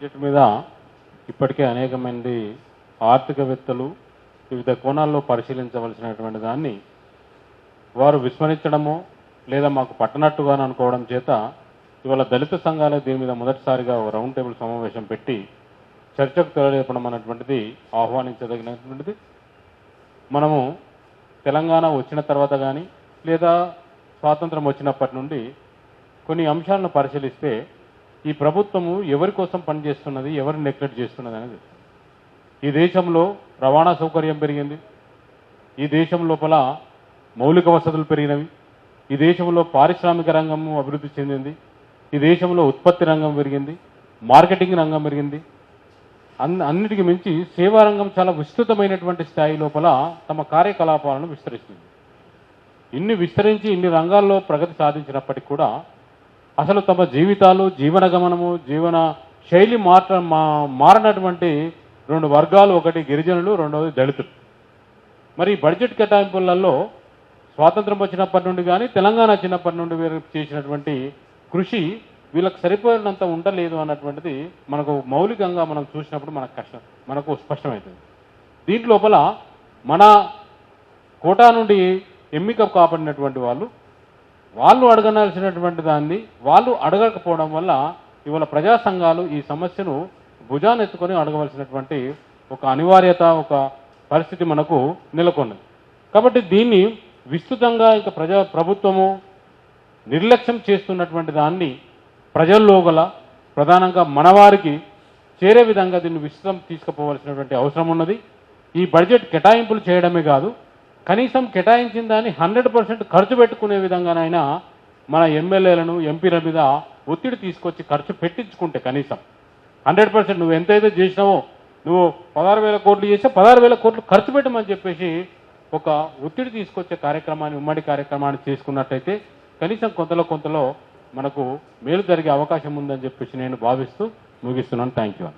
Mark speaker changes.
Speaker 1: Budget మీద ఇప్పటికే అనేక మంది ఆర్థికవేత్తలు వివిధ కోణాల్లో పరిశీలించవలసినటువంటి దాన్ని వారు విస్మరించడమో లేదా మాకు పట్టనట్టుగా అనుకోవడం చేత ఇవాళ దళిత సంఘాలే దీని మీద మొదటిసారిగా ఒక రౌండ్ టేబుల్ సమావేశం పెట్టి చర్చకు తెరలేపడం అన్నటువంటిది ఆహ్వానించదగినటువంటిది. మనము తెలంగాణ వచ్చిన తర్వాత కానీ లేదా స్వాతంత్రం వచ్చినప్పటి నుండి కొన్ని అంశాలను పరిశీలిస్తే ఈ ప్రభుత్వము ఎవరి కోసం పనిచేస్తున్నది, ఎవరిని నెగ్లెక్ట్ చేస్తున్నది అనేది. ఈ దేశంలో రవాణా సౌకర్యం పెరిగింది, ఈ దేశం లోపల మౌలిక వసతులు పెరిగినవి, ఈ దేశంలో పారిశ్రామిక రంగము అభివృద్ధి చెందింది, ఈ దేశంలో ఉత్పత్తి రంగం పెరిగింది, మార్కెటింగ్ రంగం పెరిగింది. అన్నిటికీ మించి సేవా రంగం చాలా విస్తృతమైనటువంటి స్థాయి లోపల తమ కార్యకలాపాలను విస్తరిస్తుంది. ఇన్ని విస్తరించి ఇన్ని రంగాల్లో ప్రగతి సాధించినప్పటికీ కూడా అసలు తమ జీవితాలు, జీవన గమనము, జీవన శైలి మారినటువంటి రెండు వర్గాలు, ఒకటి గిరిజనులు, రెండవది దళితులు. మరి బడ్జెట్ కేటాయింపులలో స్వాతంత్రం వచ్చినప్పటి నుండి కానీ తెలంగాణ వచ్చినప్పటి నుండి వీరు చేసినటువంటి కృషి వీళ్ళకి సరిపోయినంత ఉండలేదు అన్నటువంటిది మనకు మౌలికంగా మనం చూసినప్పుడు మనకు స్పష్టమవుతుంది. దీంట్లోపల మన కోటా నుండి ఎన్నిక కాబడినటువంటి వాళ్ళు అడగనాల్సినటువంటి దాన్ని వాళ్ళు అడగకపోవడం వల్ల ఇవాళ ప్రజా సంఘాలు ఈ సమస్యను భుజానెత్తుకొని అడగవలసినటువంటి ఒక అనివార్యత, ఒక పరిస్థితి మనకు నెలకొన్నది. కాబట్టి దీన్ని విస్తృతంగా ఇక ప్రభుత్వము నిర్లక్ష్యం చేస్తున్నటువంటి దాన్ని ప్రజల్లో గల ప్రధానంగా మనవారికి చేరే విధంగా దీన్ని విస్తృతం తీసుకుపోవాల్సినటువంటి అవసరం ఉన్నది. ఈ బడ్జెట్ కేటాయింపులు చేయడమే కాదు, కనీసం కేటాయించిన దాన్ని 100% ఖర్చు పెట్టుకునే విధంగానైనా మన ఎమ్మెల్యేలను, ఎంపీల మీద ఒత్తిడి తీసుకొచ్చి ఖర్చు పెట్టించుకుంటే కనీసం 100% నువ్వు ఎంతైతే చేసినావో, నువ్వు 16,000 కోట్లు చేస్తే 16,000 కోట్లు ఖర్చు పెట్టమని చెప్పేసి ఒక ఒత్తిడి తీసుకొచ్చే కార్యక్రమాన్ని, ఉమ్మడి కార్యక్రమాన్ని చేసుకున్నట్టయితే కనీసం కొంతలో మనకు మేలు జరిగే అవకాశం ఉందని చెప్పేసి నేను భావిస్తూ ముగిస్తున్నాను. Thank you.